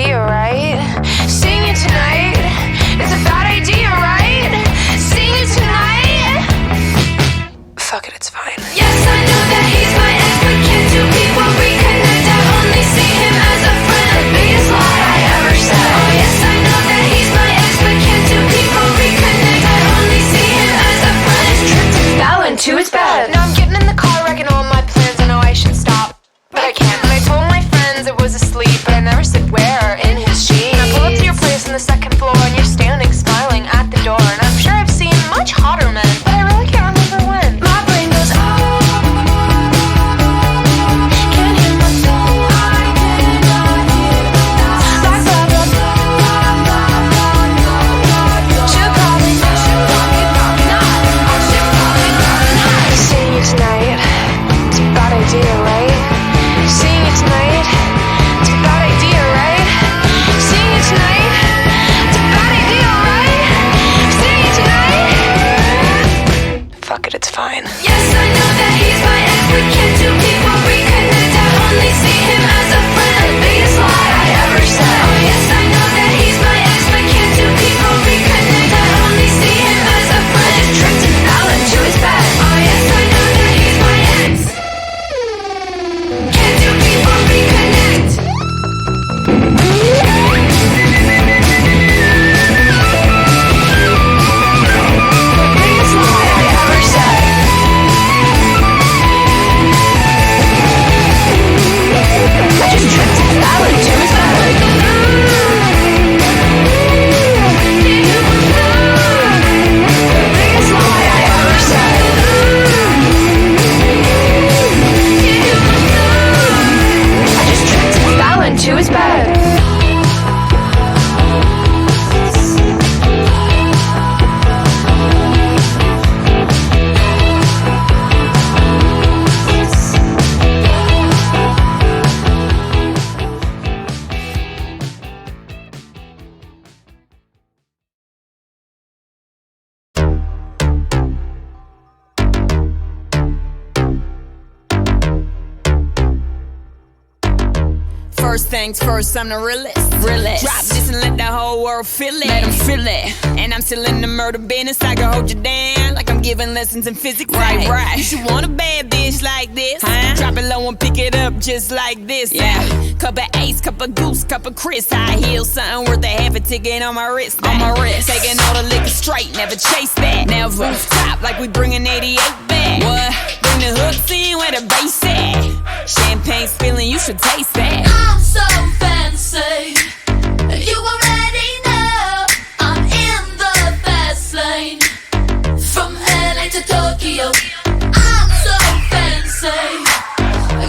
idea, right? Seeing you tonight, it's a bad idea, right? Seeing you tonight. Fuck it, it's fine. Yes, I know that he's my ex, but can't two people reconnect? I only see him as a friend. The biggest lie I ever said. Oh yes, I know that he's my ex, but can't two people reconnect? I only see him as a friend. His trip to Fallon to his bed. Now I'm getting in the car, wrecking all my plans. I know I should stop, but I can't. And I told my friends it was asleep, but I never said where. In his sheets. And I pull up to your place on the second floor, and you're standing smiling at the door. And I'm sure I've seen much hotter men, but I really can't remember when. My brain goes, oh, can't hear my soul. I cannot hear the thoughts. Like blah, blah, blah. Should probably not. Seeing you tonight, it's a bad idea, right? Seeing you tonight, it's a bad idea, right? Seeing you tonight, it's a bad idea, right? Seeing you tonight. Fuck it, it's fine. Yes, I know that he's my ex, but can't two people reconnect? I only see him as a friend. The biggest lie I ever said. Oh yes, I know that he's my ex, but can't two people reconnect? I only see him as a friend. His trip to Fallon to his bed. Oh yes, I know that he's my ex. Can't two people reconnect? Biggest lie I ever said. I just tripped to Fallon to his bed. Biggest lie I ever said. I just tripped to Fallon to his bed. First things first, I'm the realest. Drop this and let the whole world feel it. Let them feel it. And I'm still in the murder business. I can hold you down like I'm giving lessons in physics. Right. You should want a bad bitch like this. Drop it low and pick it up just like this. Yeah. Cup of Ace, cup of Goose, cup of Chris. High heels, something worth a half a ticket on my wrist. Taking all the liquor straight, never chase that. Never stop like we bringing 88 back. What? Bring the hooks in where the bass at. Champagne spilling, you should taste that. I'm so fancy. You already know I'm in the fast lane. From LA to Tokyo, I'm so fancy.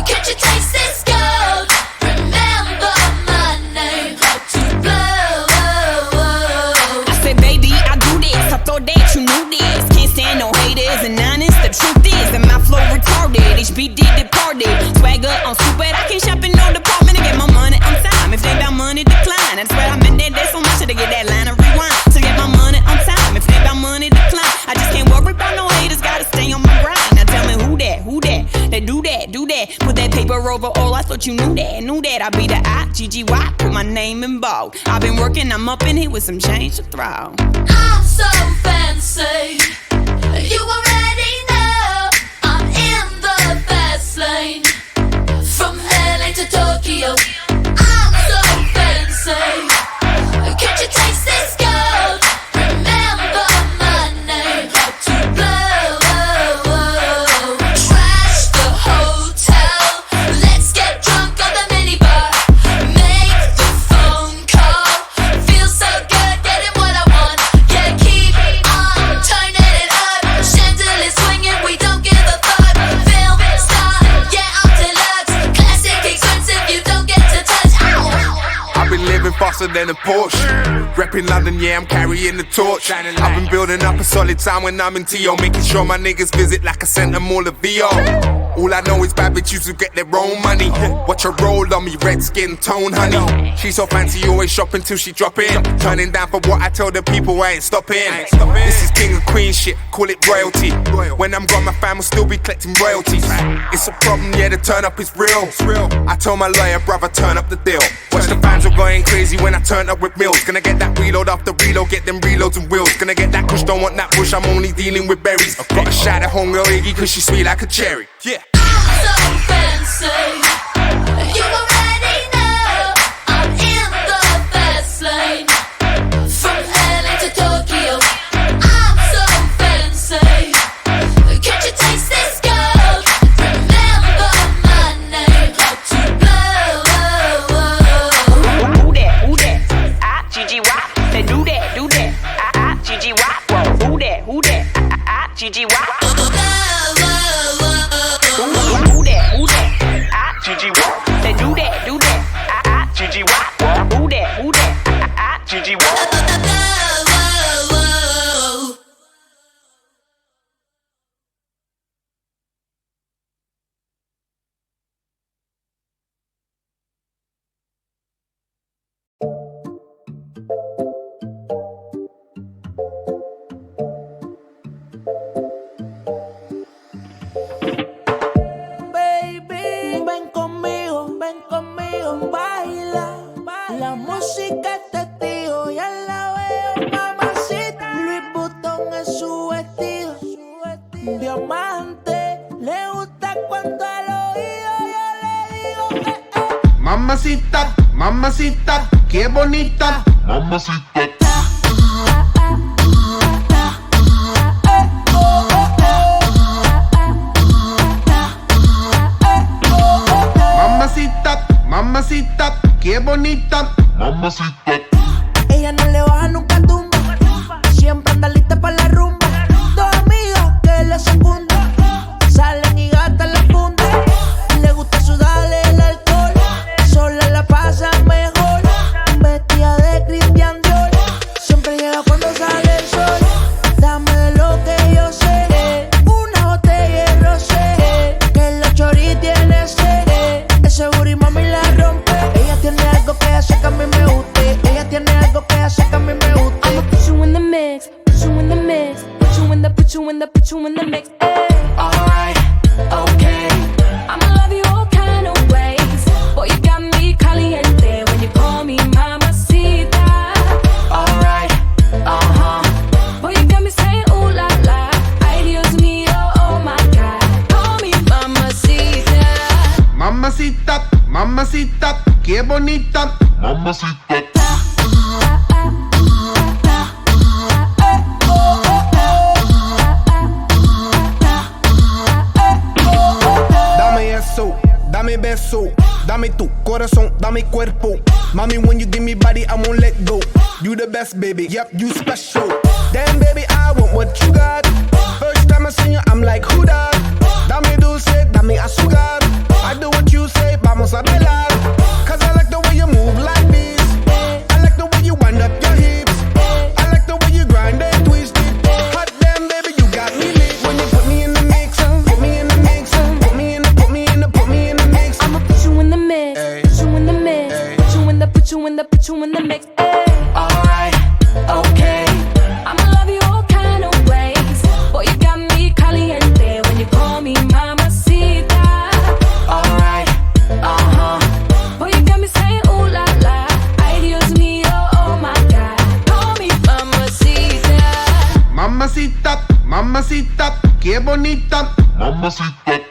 Can't you taste this gold? Remember my name, how to blow. I said, baby, I do this. I thought that you knew this. Can't stand no haters, and honest, the truth is that my flow retarded. HBD departed. Swagger on stupid, I can shop in no department and get my money on time. If they about money, decline. That's where I'm in that day so much to get that line of rewind. To get my money on time. If they about money, decline. I just can't worry about no haters, gotta stay on my grind. Now tell me who that? They do that. Put that paper over all, I thought you knew that. I be the I-G-G-Y, put my name in bold. I've been working, I'm up in here with some change to throw. I'm so fancy. You already know I'm in the fast lane. From LA to Tokyo, I'm so fancy. Can't you taste this gold? Remember my name, how to blow. Trash the hotel, let's get drunk on the minibar. Make the phone call, feel so good, getting what I want. Yeah, keep on turning it up. Chandelier swinging, we don't give a fuck. Film star, yeah, I'm deluxe. Classic expensive, you don't get to touch. Ow. I've been living faster than a Porsche. Reppin' London, yeah, I'm carrying the torch. I've been building up a solid time when I'm in TO, making sure my niggas visit like I sent them all a VO. All I know is bad bitches who get their own money. Watch her roll on me, red skin tone, honey. She's so fancy, always shopping till she drop in. Turning down for what I tell the people, I ain't stopping. This is king and queen shit, call it royalty. When I'm gone, my fam will still be collecting royalties. It's a problem, yeah, the turn up is real. I told my lawyer, brother, turn up the deal. Watch the fans are going crazy when I turn up with mills. Gonna get that reload after reload, get them reloads and wheels. Gonna get that kush, don't want that bush, I'm only dealing with berries. Got a shot at homegirl Iggy cause she's sweet like a cherry. Yeah. So fancy. You already know I'm in the fast lane. From LA to Tokyo, I'm so fancy. Can't you taste this gold? Remember my name, how to blow. Who that? Ah, Gigi Wop. Say do that. Ah, Gigi Wop. Who that? Ah, Gigi Wop. Who that? Ah, Gigi Wop. Say do that. Ah, Gigi Wop. Who that? Ah, Gigi Wop. Ven conmigo, baila. La música es testigo, ya la veo, mamacita. Louis Vuitton es su vestido, diamante. Le gusta cuando al oído yo le digo Mamacita, mamacita, qué bonita. Mamacita. Mamacita, mamacita, qué bonita. Mamacita. Ella no le baja nunca tumba, siempre anda lista para la rumba. Dos amigas que la secundan, salen y gastan la funda. Le gusta sudarle el alcohol, sola la pasa mejor. Vestida de Christian Dior, siempre llega cuando sale el sol. Dame de lo que yo sé, una botella de rosé, que la chori tiene sed. Ese booty mami la rompe. Ella tiene algo que hace que a mí me guste. Ella tiene algo que hace que a mí me guste. I'ma put you in the mix, put you in the mix, put you in the mix. Alright, okay. I'ma love you all kind of ways. Boy, you got me caliente when you call me mamacita. Alright, boy, you got me saying ooh la la. Ay, Dios mío, oh my God. Call me mamacita. Mamacita, mamacita, qué bonita. Mamacita. Dame eso, dame beso, dame tu corazón, dame cuerpo. Mami, when you give me body, I won't let go. You the best, baby, yep, you special. Damn, baby, I want what you got. First time I see you, I'm like, who that? Dame dulce, dame azúcar. I do what you say, vamos a bailar. Cause I like the way you move like this. I like the way you wind up your hips. I like the way you grind and twist it. Hot damn, baby, you got me lit. When you put me in the mix, put me in the mix, put me in the mix. I'ma put you in the mix, put you in the mix, put you in the mix. Alright, okay. I'ma love you all kind of ways. Boy, you got me caliente when you call me mamacita. Alright, boy, you got me saying ooh la la. Ay, Dios mío, oh my God. Call me mamacita. Mamacita, mamacita, qué bonita. Mamacita.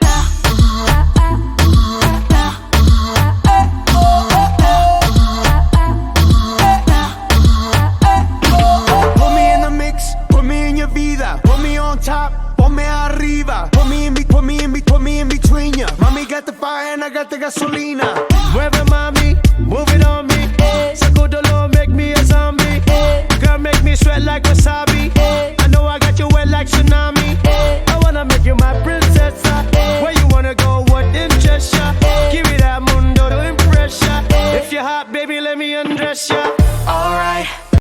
Put me in the mix, put me in your vida. Put me on top, ponme arriba. Put me in between ya. Mami got the fire and I got the gasolina. Mueve mami, move it on me. Sacudolo, make me a zombie. Girl, make me sweat like wasabi. I know I got you wet like tsunami. I wanna make you my princess. Where you wanna go, what interests ya? Give me that mundo to impress ya. If you're hot, baby, let me undress ya.